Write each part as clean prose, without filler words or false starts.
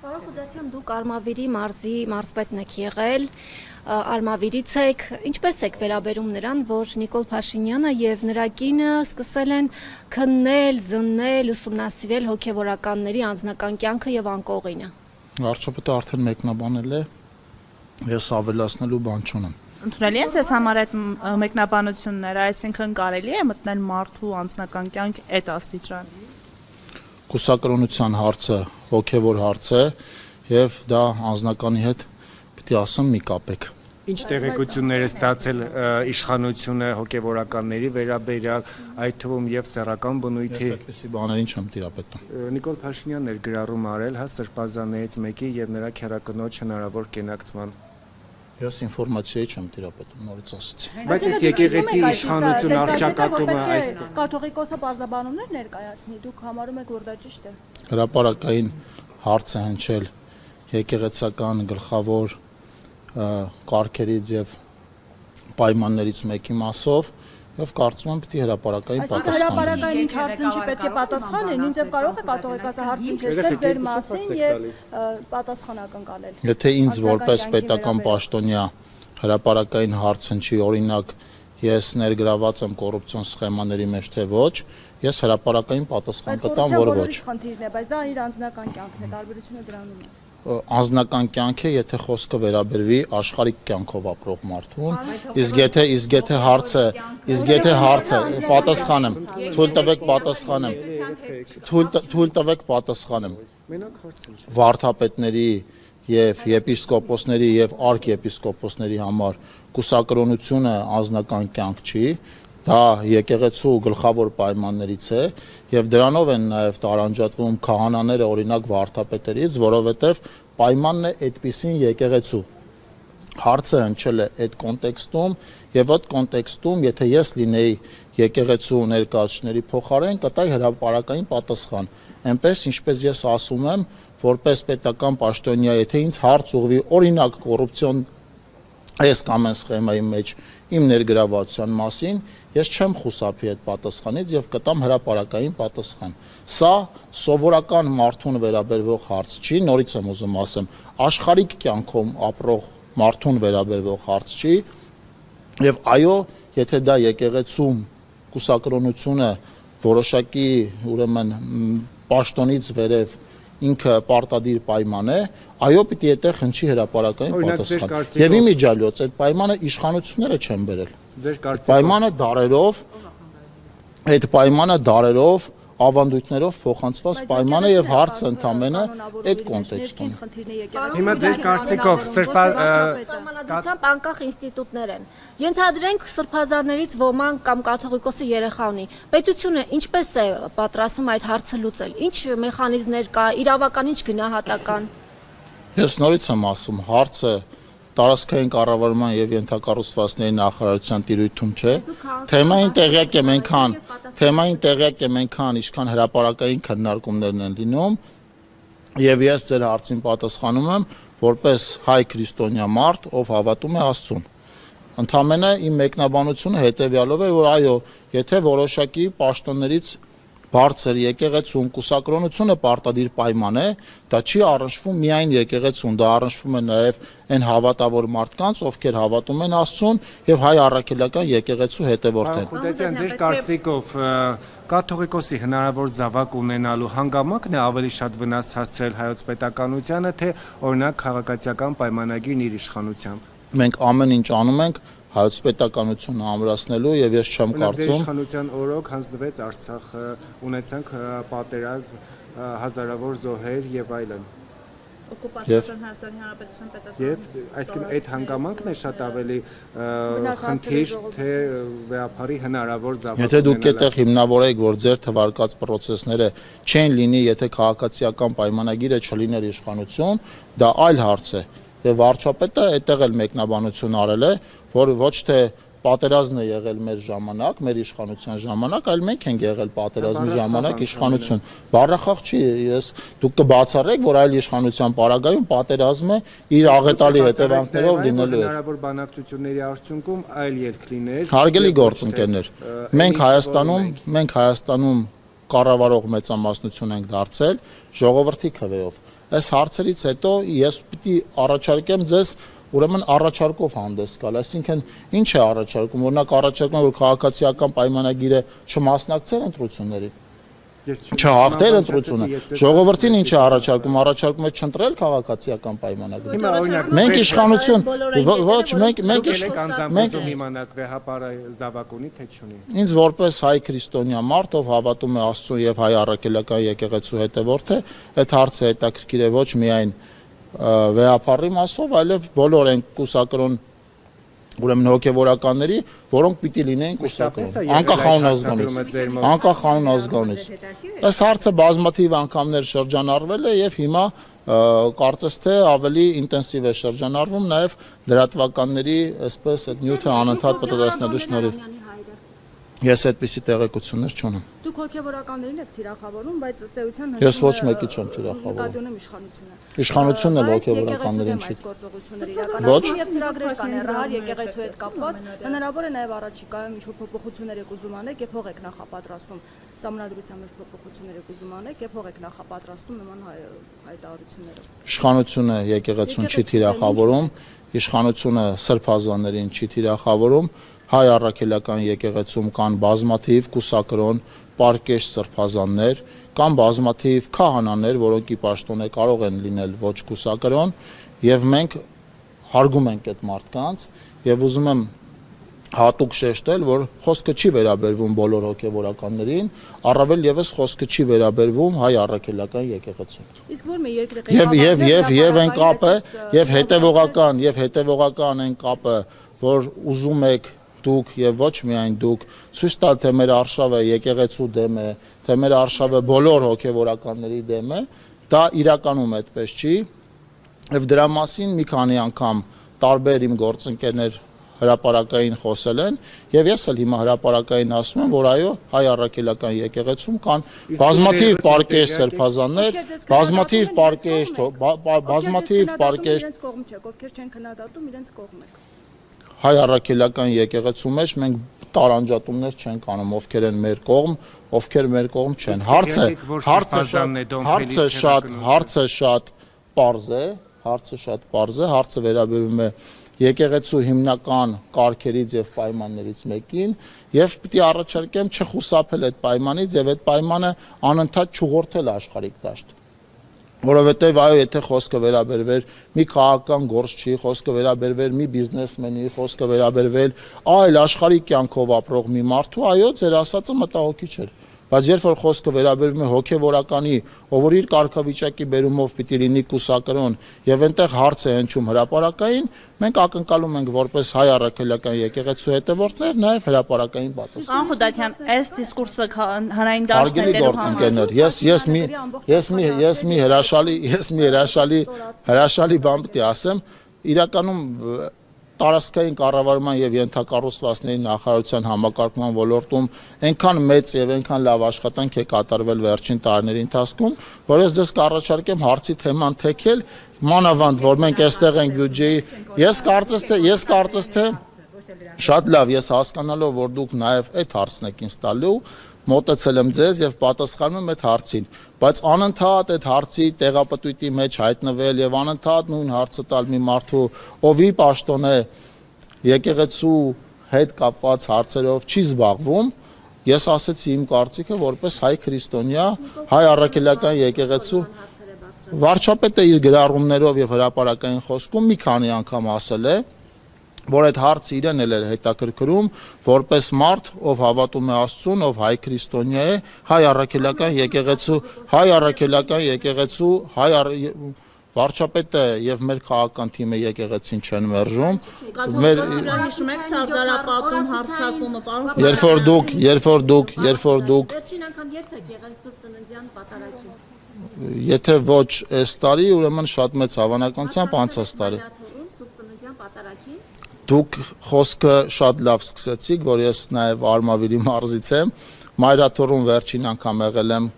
Պարոն Խուդատյան, դուք Արմավիրի մարզի մարզպետն եք եղել, Արմավիրից եք, ինչպես եք վերաբերում նրան, որ Նիկոլ Փաշինյանը եւ նրա կինը սկսել են քննել, զննել, ուսումնասիրել հոգեվորականների անձնական կյանքը եւ անկողինը։ Վարչապետը արդեն մեկնաբանել է, ես ավելացնելու բան չունեմ։ Ընդունելի է ձեզ համար այդ մեկնաբանությունները, այսինքն կարելի է մտնել մարդու անձնական կյանք այդ աստիճան։ Կուսակրոնության հարցը հոգևոր հարց է եւ դա անձնականի հետ պիտի ասեմ մի կապեք։ Ինչ տեղեկություններ է ստացել իշխանությունը հոգևորականների վերաբերյալ, այդ թվում եւ սեռական բնույթի։ Ես այդպիսի բաներին չեմ տիրապետում։ Նիկոլ Փաշինյանն էր գրառում արել, հա, սրբազաններից մեկի եւ նրա քերակնոջ հնարավոր կենակցման։ Ես ինֆորմացիայի չեմ տիրապետում, նորից ասացի։ Բայց այս եկեղեցի իշխանություն արճակատումը այս կաթողիկոսը բարձաբանումներ ներկայացնի, դուք համարում եք, որ դա ճիշտ է։ Հրապարակային հարց է հնչել եկեղեցական գլխավոր կարգերից եւ պայմաններից մեկի մասով եւ կարծում եմ պիտի հրապարակային պատասխան։ Հրապարակային ինչ հարցին չի պետք է պատասխանել, նույնիսկ կարող է կաթողիկոսը հարցին չստել ձեր մասին եւ պատասխան ակնկալել։ Եթե ինձ որպես պետական պաշտոնյա հրապարակային հարց հնչի, օրինակ ես ներգրաված եմ կոռուպցիոն սխեմաների մեջ թե ոչ, ես հրապարակային պատասխան կտամ, որ ոչ։ Բայց դա իր անձնական կյանքն է, տարբերությունը դրանում է։ Անձնական կյանք է, եթե խոսքը վերաբերվի աշխարհիկ կյանքով ապրող մարդուն, իսկ եթե հարցը պատասխանեմ, թույլ տվեք պատասխանեմ։ Վարդապետների եւ եպիսկոպոսների եւ արքեպիսկոպոսների համար կուսակրոնությունը անձնական կյանք չի, դա եկեղեցու գլխավոր պայմաններից է եւ դրանով են նաեւ տարանջատվում քահանաները օրինակ վարդապետերից, որովհետեւ պայմանն է այդպիսին եկեղեցու։ Հարցը հնչել է այդ կոնտեքստում եւ այդ կոնտեքստում, եթե ես լինեի եկեղեցու ներկայացուցիչների փոխարեն, կտայի հրապարակային պատասխան։ Այնպես ինչպես ես ասում եմ, որպես պետական պաշտոնյա, եթե ինձ հարց ուղղվի օրինակ կոռուպցիոն այս կամ այն սխեմայի մեջ իմ ներգրավվածության մասին, ես չեմ խուսափի այդ պատասխանից եւ կտամ հրապարակային պատասխան։ Սա սովորական մարդուն վերաբերվող հարց չի, նորից եմ ուզում ասեմ, աշխարհիկ կյանքում ապրող մարդուն վերաբերվող հարց չի եւ այո, եթե դա եկեղեցում կուսակրոնությունը որոշակի ուրեմն պաշտոնից վերև ինքը պարտադիր պայման է, այո, պիտի այդտեղ հնչի հրապարակային պատասխան։ Եվ իմիջիալոց այդ պայմանը իշխանությունները չեն բերել։ Այդ պայմանը դարերով ավանդույթներով փոխանցված պայման է եւ հարցը ընդամենը այդ կոնտեքստում։ Հիմա ձեր կարծիքով սրբազանությամբ անկախ ինստիտուտներ են։ Ենթադրենք սրբազաններից ոմանք կամ կաթողիկոսի երեխա ունի։ Պետությունը ինչպես է պատրաստվում այդ հարցը լուծել։ Ինչ մեխանիզմներ կա, իրավական ինչ գնահատական։ Ես նորից եմ ասում, հարցը տարածքային կառավարման եւ ենթակառուցվածքների նախարարության տիրույթում չէ։ Թեմային տեղյակ եմ այնքան, ինչքան հրապարակային քննարկումներն են լինում, եւ ես ձեր հարցին պատասխանում եմ որպես հայ քրիստոնյա մարդ, ով հավատում է Աստծուն։ Ընդամենը իմ մեկնաբանությունը հետեւյալով է, որ այո, եթե որոշակի պաշտոններից բարձր եկեղեցուն կուսակրոնությունը պարտադիր պայման է, դա չի առնչվում միայն եկեղեցուն, դա առնչվում է նաև այն հավատավոր մարդկանց, ովքեր հավատում են Աստծուն եւ հայ առաքելական եկեղեցու հետևորդ են։ Խուդատյան, ձեր կարծիքով կաթողիկոսի հնարավոր զավակ ունենալու հանգամանքն է ավելի շատ վնաս հասցրել հայոց պետականությանը, թե օրինակ քաղաքացիական պայմանագիրն իր իշխանությամբ։ Մենք ամեն ինչ անում ենք հայոց պետականությունը ամրացնելու եւ ես չեմ կարծում իշխանության օրոք հանձնվեց Արցախը, ունեցանք պատերազմ, հազարավոր զոհեր եւ այլն։ Օկուպացիոն Հայաստանի Հանրապետության պետական։ Եվ այսինքն այդ հանգամանքն է շատ ավելի խնդիր, թե վեհապարի հնարավոր զավակ։ Եթե դուք այդտեղ հիմնավորեք, որ ձեր թվարկած process-ները չեն լինի, եթե քաղաքացիական պայմանագիրը չլիներ իշխանություն, դա այլ հարց է։ Եվ վարչապետը այդտեղ էլ մեկնաբանություն արել է, որ ոչ թե պատերազմն է եղել մեր ժամանակ, մեր իշխանության ժամանակ, այլ մենք ենք եղել պատերազմի ժամանակ իշխանություն։ Բառախաղ չի, դուք կբացառեք, որ այլ իշխանության պարագայում պատերազմը իր աղետալի հետևանքներով լինելու է։ Հնարավոր բանակցությունների արդյունքում այլ ելք լիներ։ Հարգելի գործընկերներ, մենք Հայաստանում կառավարող մեծամասնություն ենք դարձել ժողովրդի քվեով։ այս հարցերից հետո ես պիտի առաջարկեմ ձեզ ուրեմն առաջարկով հանդես գալ, այսինքն ինչ է առաջարկում, օրինակ առաջարկում որ քաղաքացիական պայմանագիրը չմասնակցել ընտրություններին, չհաղթել ընտրությունը, ժողովրդին ինչ է առաջարկում, առաջարկում է չընտրել քաղաքացիական պայմանագիր։ Մենք իշխանություն, ոչ, մենք իմանանք վեհապարը զավակ ունի թե չունի։ Ինձ որպես հայ քրիստոնյա մարդ, ով հավատում է Աստծուն եւ հայ առաքելական եկեղեցու հետևորդ է, այդ հարցը հետաքրքիր է ոչ միայն վեհապարի մասով, այլև բոլոր այն կուսակրոն ուրեմն հոգևորականների, որոնք պիտի լինեին կուսակրոն, անկախ անուն ազգանից։ Այս հարցը բազմաթիվ անգամներ շրջանառվել է եւ հիմա կարծես թե ավելի ինտենսիվ է շրջանառվում նաեւ լրատվականների այսպես այդ նյութը անընդհատ պատասխանելու շնորհիվ։ Ես այդպիսի տեղեկություններ չունեմ։ Դուք հոգևորականներին եք թիրախավորում, բայց ըստ էության Ես ոչ մեկի չեմ թիրախավորում։ նկատի ունեմ իշխանությունը։ Իշխանությունն էլ հոգևորականներին չի։ Ոչ։ Եվ ծրագրեր կան հեռահար եկեղեցու հետ կապված, հնարավոր է նաև առաջիկայում ինչ-որ փոփոխություններ եք ուզում անեք եւ հող եք նախապատրաստում։ Սահմանադրության մեջ փոփոխություններ եք ուզում անեք եւ հող եք նախապատրաստում նման հայտարարություններով։ Իշխանությունը եկեղեցուն չի թիրախավորում, իշխանությունը սրբազաններին չի թիրախավորում, հայ առաքելական եկեղեցում կան բազմաթիվ կուսակրոն, պարկեշտ սրբազաններ, կան բազմաթիվ քահանաներ, որոնք ի պաշտոնե կարող են լինել ոչ կուսակրոն, եւ մենք հարգում ենք այդ մարդկանց եւ ուզում եմ հատուկ շեշտել, որ խոսքը չի վերաբերվում բոլոր հոգևորականներին, առավել եւս խոսքը չի վերաբերվում հայ առաքելական եկեղեցուն։ Իսկ որ մի երկրի Եվ այն կապը, եւ հետեւողական այն կապը, որ ուզում եք դուք եւ ոչ միայն դուք ցույց տալ թե մեր արշավը եկեղեցու դեմ է, թե մեր արշավը բոլոր հոգևորականների դեմ է, դա իրականում այդպես չի եւ դրա մասին մի քանի անգամ տարբեր իմ գործընկերներ հրապարակային խոսել են եւ ես էլ հիմա հրապարակային ասում եմ, որ այո, հայ առաքելական եկեղեցում կան բազմաթիվ պարկեշտ սրբազաններ, բազմաթիվ պարկեշտ կողմ չեք, ովքեր չեն քննադատում, իրենց կողմ եք։ Հայ առաքելական եկեղեցու մեջ մենք տարանջատումներ չենք անում, ովքեր են մեր կողմ, ովքեր մեր կողմ չեն։ Հարցը շատ պարզ է, հարցը վերաբերում է եկեղեցու հիմնական կարգերից եւ պայմաններից մեկին եւ պիտի առաջարկեմ չխուսափել այդ պայմանից եւ այդ պայմանը անընդհատ չուղղորդել աշխարհիկ դաշտ։ Որովհետև այո, եթե խոսքը վերաբերվեր մի քաղաքական գործչի, խոսքը վերաբերվեր մի բիզնեսմենի, խոսքը վերաբերվեր այլ աշխարհի կյանքով ապրող մի մարդու, այո, ձեր ասածը մտահոգիչ էր։ Բայց երբ որ խոսքը վերաբերվում է հոգևորականի, ով որ իր կարգավիճակի բերումով պիտի լինի կուսակրոն եւ այնտեղ հարց է հնչում հրապարակային, մենք ակնկալում ենք որպես հայ առաքելական եկեղեցու հետևորդներ նաեւ հրապարակային պատասխան։ Պարոն Խուդատյան, այս դիսկուրսը հանրային դաշտն է ես մի հրաշալի բան պիտի ասեմ, իրականում տարածքային կառավարման եւ ենթակառուցվածքների նախարարության համակարգման ոլորտում այնքան մեծ եւ այնքան լավ աշխատանք է կատարվել վերջին տարիների ընթացքում, որ ես ձեզ կառաջարկեմ հարցի թեման թեքել, մանավանդ որ մենք այստեղ ենք բյուջեի, ես կարծես թե շատ լավ, ես հասկանալով որ դուք նաեւ այդ հարցն եք ինձ տալու, մոտեցել եմ ձեզ եւ պատասխանում եմ այդ հարցին, բայց անընդհատ այդ հարցի տեղապտույտի մեջ հայտնվել եւ անընդհատ նույն հարցը տալ մի մարդու, ովի պաշտոնե եկեղեցու հետ կապված հարցերով չի զբաղվում, ես ասեցի իմ կարծիքը որպես հայ քրիստոնյա, հայ առաքելական եկեղեցու վարչապետը իր գրառումներով եւ հրապարակային խոսքում մի քանի անգամ ասել է, որ այդ հարցը իրեն էլ է հետաքրքրում որպես մարդ, ով հավատում է Աստծուն, ով հայ քրիստոնյա է, հայ առաքելական եկեղեցու վարչապետը եւ մեր քաղաքական թիմը եկեղեցին չեն մերժում։ Մեր հիշում եք Սարդարապատում հարձակումը, պարոն։ Երբ որ դուք Վերջին անգամ երբ եք եղել Սուրբ Ծննդյան պատարագին։ Եթե ոչ այս տարի, ուրեմն շատ մեծ հավանականությամբ անցած տարի։ Սուրբ Ծննդյան պատարագին Դուք խոսքը շատ լավ սկսեցիք, որ ես նաև Արմավիրի մարզից եմ, Մայրաթոռում վերջին անգամ եղել եմ,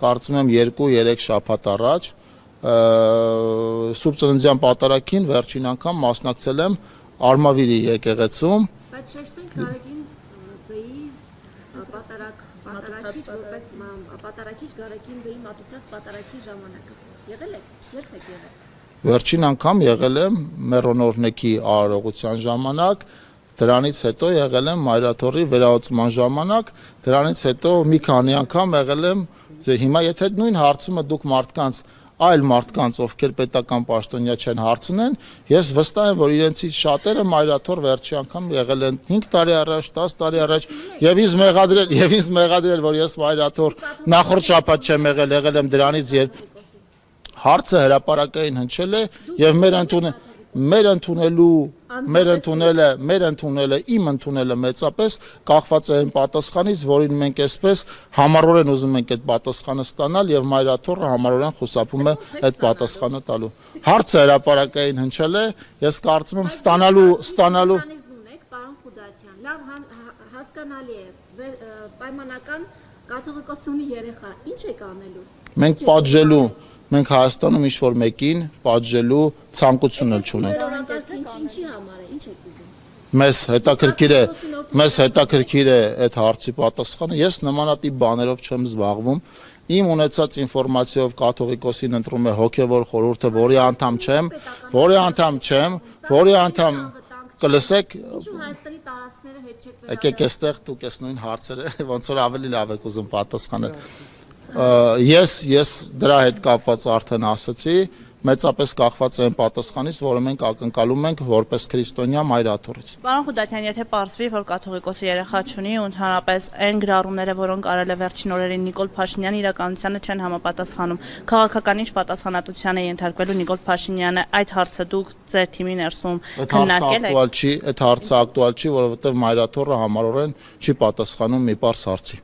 կարծում եմ 2-3 շաբաթ առաջ, Սուրբ Ծննդյան պատարագին վերջին անգամ մասնակցել եմ Արմավիրի եկեղեցում։ Բայց շեշտենք Գարեգին Բեի պատարագ պատարագիչ որպես պատարագիչ Գարեգին Բեի մատուցած պատարագի ժամանակը եղել եք, երբ եք եղել։ Վերջին անգամ եղել եմ մեռոնորնեքի արարողության ժամանակ, դրանից հետո եղել եմ Մայրաթորի վերահսկման ժամանակ, դրանից հետո մի քանի անգամ եղել եմ, հիմա եթե նույն հարցումը դուք մարդկանց այլ մարդկանց, ովքեր պետական պաշտոնյա չեն հարցնեն, ես վստահ եմ, որ իրենցից շատերը Մայրաթոր վերջի անգամ եղել են 5 տարի առաջ, 10 տարի առաջ, եւ ինձ մեղադրել, որ ես Մայրաթոր նախորդ շաբաթ չեմ եղել, եղել եմ դրանից հարցը հրապարակային հնչել է եւ մեր ընդունելը իմ ընդունելը մեծապես կախված է այն պատասխանից, որին մենք այսպես համառորեն ուզում ենք այդ պատասխանը ստանալ եւ Մայրաթորը համառորեն խուսափում է այդ պատասխանը տալու։ Հարցը հրապարակային հնչել է, ես կարծում եմ ստանալու ունեք, պարոն Խուդարյան, լավ հասկանալի է, պայմանական կաթողիկոսունի երեխա, ինչ եք անելու։ Մենք Հայաստանում ինչ-որ մեկին պատժելու ցանկություն էլ չունենք։ Ինչի համար է, ինչ եք ուզում։ Մեզ հետաքրքիր է այդ հարցի պատասխանը։ Ես նմանատիպ բաներով չեմ զբաղվում։ Իմ ունեցած ինֆորմացիայով կաթողիկոսին ընտրում է հոգևոր խորհուրդը, որի անդամ կլսեք։ Ինչու Հայաստանի տարածքները հետ չեք վերաբերվում։ Եկեք այստեղ դուք այս նույն հարցերը ոնց որ ավելի լավ եք ուզում պատասխանել։ Ես դրա հետ կապված արդեն ասացի, մեծապես կախված է այն պատասխանից, որը մենք ակնկալում ենք որպես քրիստոնյա Մայրաթորից։ Պարոն Խուդարյան, եթե պարզվի, որ կաթողիկոսի երեխա չունի ու ընդհանրապես այն գրառումները, որոնք արել է վերջին օրերին Նիկոլ Փաշինյանը, իրականությանը չեն համապատասխանում, քաղաքական ինչ պատասխանատվության է ենթարկվելու Նիկոլ Փաշինյանը, այդ հարցը դուք ձեր թիմի ներսում քննարկել եք։ Այդ հարցը ակտուալ չի, որովհետև Մայրաթորը համառորեն չի պատասխանում մի պարզ հարցի։